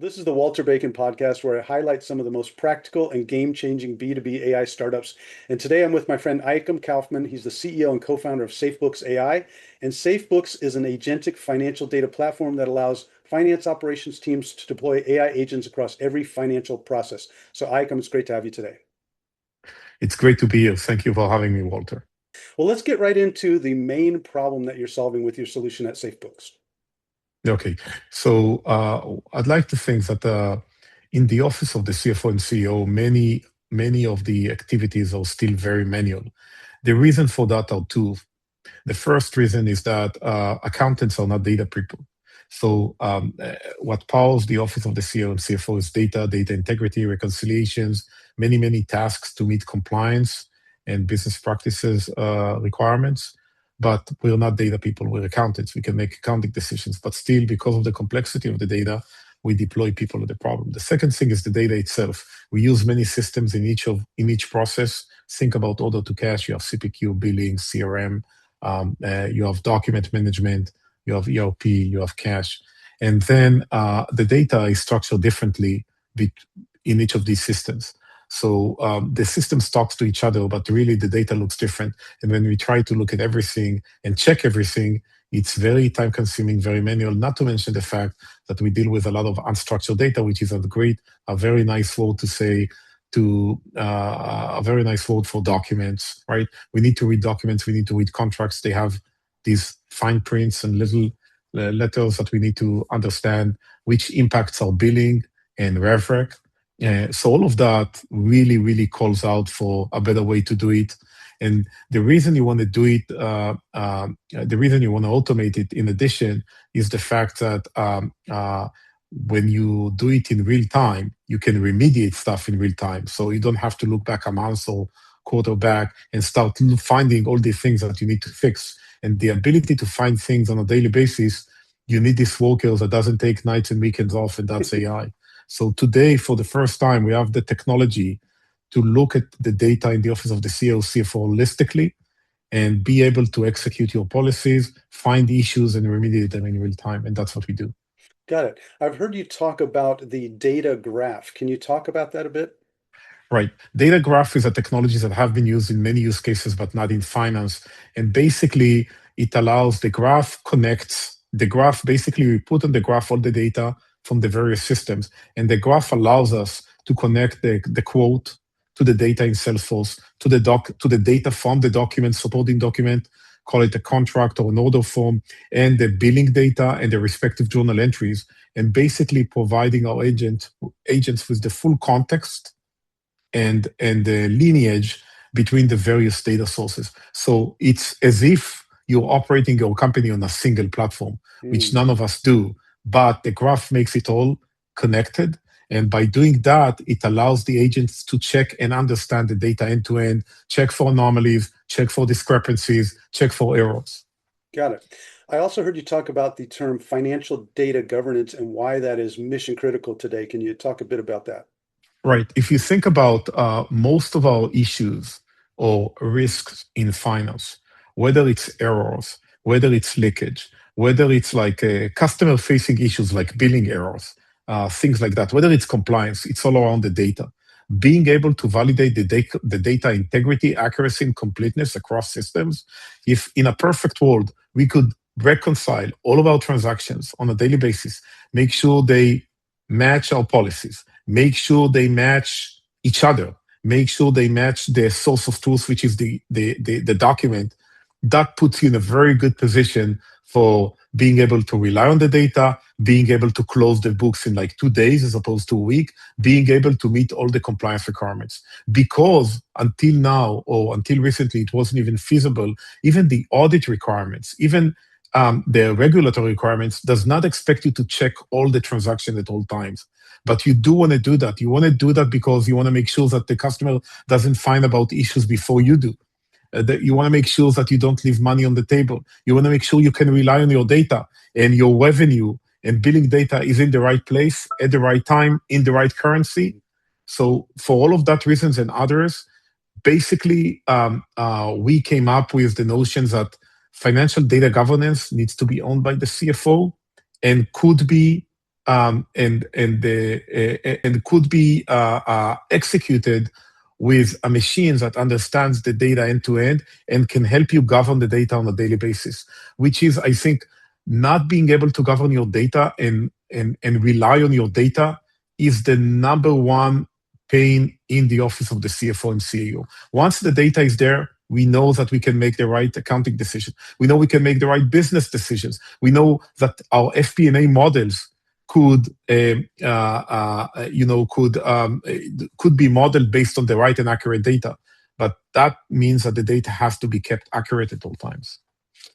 This is the Walter Bacon podcast where I highlight some of the most practical and game-changing B2B AI startups. And today I'm with my friend Ahikam Kaufman. He's the CEO and co-founder of Safebooks.ai. And Safebooks is an agentic financial data platform that allows finance operations teams to deploy AI agents across every financial process. So Ahikam, it's great to have you today. It's great to be here. Thank you for having me, Walter. Well, let's get right into the main problem that you're solving with your solution at Safebooks. Okay, so I'd like to think that in the office of the CFO and CEO, many of the activities are still very manual. The reason for that are two. The first reason is that accountants are not data people. So what powers the office of the CEO and CFO is data integrity, reconciliations, many tasks to meet compliance and business practices requirements. But we're not data people, we're accountants. We can make accounting decisions, but still, because of the complexity of the data, we deploy people to the problem. The second thing is the data itself. We use many systems in each process. Think about order to cash. You have CPQ, billing, CRM. You have document management. You have ERP. You have cash, and then the data is structured differently in each of these systems. So the systems talks to each other, but really the data looks different. And when we try to look at everything and check everything, it's very time consuming, very manual, not to mention the fact that we deal with a lot of unstructured data, which is a very nice word to say to a very nice word for documents, right? We need to read documents, we need to read contracts. They have these fine prints and little letters that we need to understand, which impacts our billing and rev rec. So all of that really calls out for a better way to do it. And the reason you want to do it, the reason you want to automate it, in addition, is the fact that when you do it in real time, you can remediate stuff in real time. So you don't have to look back a month or quarter back and start finding all the things that you need to fix. And the ability to find things on a daily basis, you need this workers that doesn't take nights and weekends off, and that's AI. So today, for the first time, we have the technology to look at the data in the office of the CEO, CFO holistically, and be able to execute your policies, find issues, and remediate them in real time. And that's what we do. Got it. I've heard you talk about the data graph. Can you talk about that a bit? Right. Data graph is a technology that have been used in many use cases, but not in finance. And basically, it allows the graph connects the graph. Basically, we put on the graph all the data from the various systems. And the graph allows us to connect the quote to the data in Salesforce, to the data from the document, supporting document, call it a contract or an order form, and the billing data and the respective journal entries, and basically providing our agents with the full context and the lineage between the various data sources. So it's as if you're operating your company on a single platform, which none of us do, but the graph makes it all connected. And by doing that, it allows the agents to check and understand the data end to end, check for anomalies, check for discrepancies, check for errors. Got it. I also heard you talk about the term financial data governance and why that is mission critical today. Can you talk a bit about that? Right. If you think about most of our issues or risks in finance, whether it's errors, whether it's leakage, whether it's like customer facing issues like billing errors, things like that, whether it's compliance, it's all around the data. Being able to validate the data integrity, accuracy, and completeness across systems. If in a perfect world, we could reconcile all of our transactions on a daily basis, make sure they match our policies, make sure they match each other, make sure they match the source of truth, which is the document, that puts you in a very good position for being able to rely on the data, being able to close the books in like 2 days as opposed to a week, being able to meet all the compliance requirements. Because until now, or until recently, it wasn't even feasible, even the audit requirements, even the regulatory requirements does not expect you to check all the transactions at all times. But you do want to do that. You want to do that because you want to make sure that the customer doesn't find about issues before you do. That you want to make sure that you don't leave money on the table. You want to make sure you can rely on your data and your revenue and billing data is in the right place at the right time in the right currency. So for all of that reasons and others, basically we came up with the notion that financial data governance needs to be owned by the CFO and could be and could be executed with a machine that understands the data end to end and can help you govern the data on a daily basis, which is, I think, not being able to govern your data and rely on your data is the number one pain in the office of the CFO and CEO. Once the data is there, we know that we can make the right accounting decision. We know we can make the right business decisions. We know that our FP&A models could could be modeled based on the right and accurate data, but that means that the data has to be kept accurate at all times.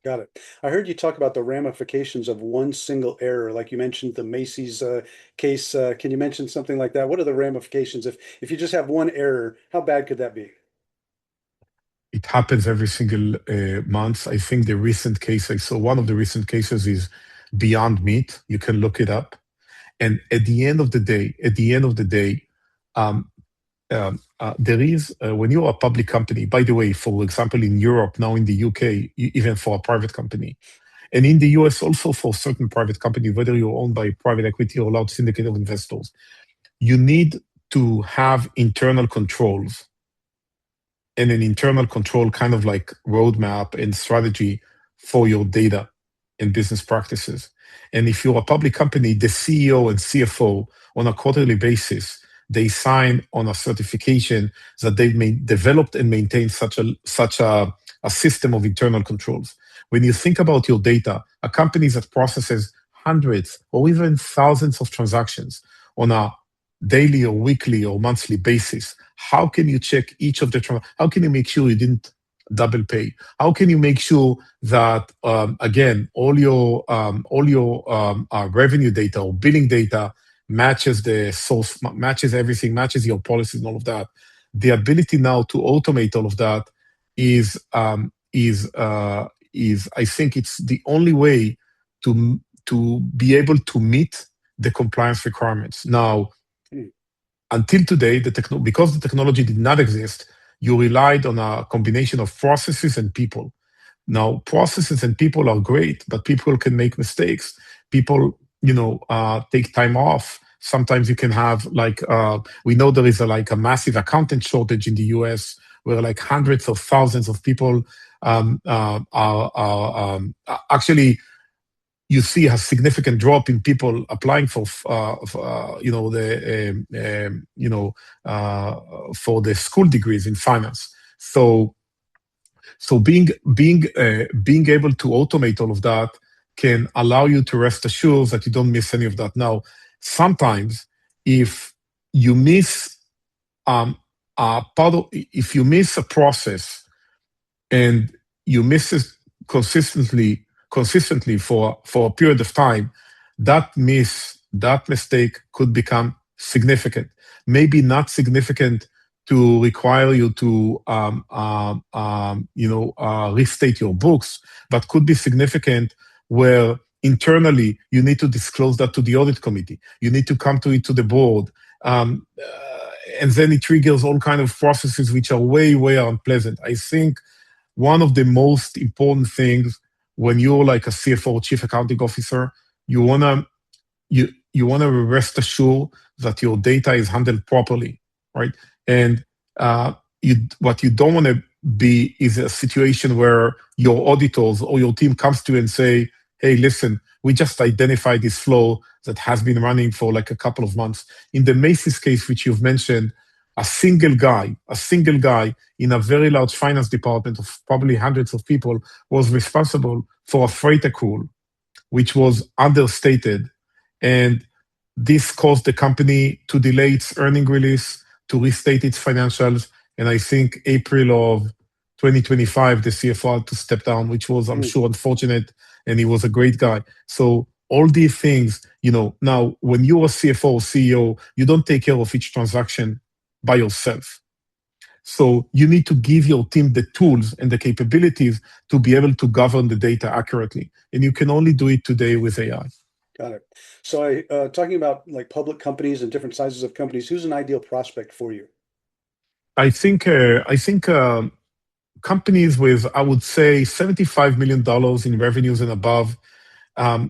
Got it. I heard you talk about the ramifications of one single error, like you mentioned the Macy's case. Can you mention something like that? What are the ramifications if you just have one error? How bad could that be? It happens every single month. I think the recent case I saw, one of the recent cases is Beyond Meat. You can look it up. And at the end of the day, um, there is, when you're a public company, by the way, for example, in Europe, now in the UK, even for a private company, and in the US also for certain private company, whether you're owned by private equity or large syndicate of investors, you need to have internal controls and an internal control kind of like roadmap and strategy for your data and business practices. And if you're a public company, the CEO and CFO on a quarterly basis, they sign on a certification that they've developed and maintained such a system of internal controls. When you think about your data, a company that processes hundreds or even thousands of transactions on a daily or weekly or monthly basis, how can you check each of the how can you make sure you didn't double pay? How can you make sure that again all your revenue data or billing data matches the source, matches everything, matches your policies and all of that? The ability now to automate all of that is I think it's the only way to be able to meet the compliance requirements. Now, Hmm. until today, because the technology did not exist, you relied on a combination of processes and people. Now, processes and people are great, but people can make mistakes. People, take time off. Sometimes you can have we know there is like a massive accountant shortage in the US where like hundreds of thousands of people actually you see a significant drop in people applying for for the school degrees in finance. So being able to automate all of that can allow you to rest assured that you don't miss any of that. Now, sometimes if you miss if you miss a process and you miss it consistently for a period of time, that mistake could become significant. Maybe not significant to require you to restate your books, but could be significant where internally you need to disclose that to the audit committee. You need to come to it to the board. And then it triggers all kind of processes which are way unpleasant. I think one of the most important things when you're like a CFO or chief accounting officer, you wanna rest assured that your data is handled properly, right? And what you don't want to be is a situation where your auditors or your team comes to you and say, "Hey, listen, we just identified this flow that has been running for like a couple of months." In the Macy's case, which you've mentioned, a single guy in a very large finance department of probably hundreds of people was responsible for a freight accrual, which was understated. And this caused the company to delay its earning release, to restate its financials. And I think April of 2025, the CFO had to step down, which was, I'm Hmm. sure, unfortunate. And he was a great guy. So all these things, now when you're a CFO or CEO, you don't take care of each transaction by yourself. So you need to give your team the tools and the capabilities to be able to govern the data accurately. And you can only do it today with AI. Got it. So talking about like public companies and different sizes of companies, who's an ideal prospect for you? I think companies with, I would say, $75 million in revenues and above,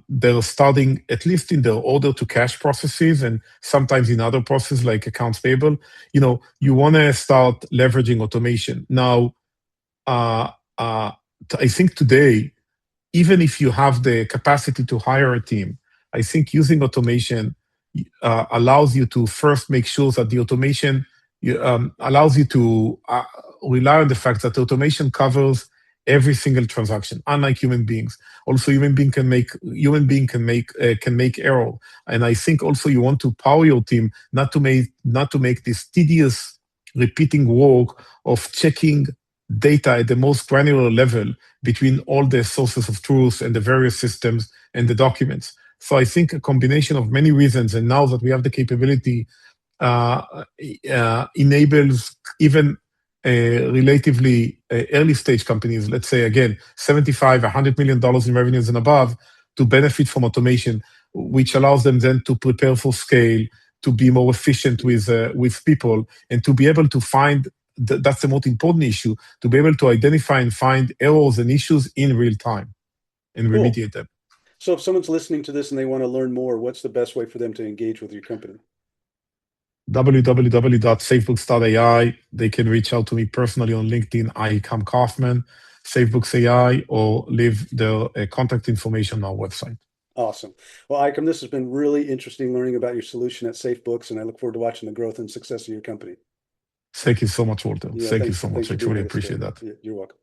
they're starting, at least in their order to cash processes and sometimes in other processes like accounts payable, you want to start leveraging automation. Now, uh, uh, I think today, even if you have the capacity to hire a team, I think using automation allows you to first make sure that the automation allows you to rely on the fact that automation covers every single transaction, unlike human beings. Also, human being can make error, and I think also you want to power your team not to make this tedious repeating work of checking data at the most granular level between all the sources of truth and the various systems and the documents. So I think a combination of many reasons, and now that we have the capability, uh, enables even relatively early stage companies, let's say again, 75, $100 million in revenues and above, to benefit from automation, which allows them then to prepare for scale, to be more efficient with people, and to be able to find that's the most important issue, to be able to identify and find errors and issues in real time and Cool. remediate them. So if someone's listening to this and they want to learn more, what's the best way for them to engage with your company? www.safebooks.ai. They can reach out to me personally on LinkedIn, Ahikam Kaufman, Safebooks.ai, or leave their contact information on our website. Awesome. Well, Icom, this has been really interesting learning about your solution at SafeBooks, and I look forward to watching the growth and success of your company. Thank you so much, Walter. Yeah, Thank you thanks. so Thanks much. I for being truly with us today. appreciate that. You're welcome.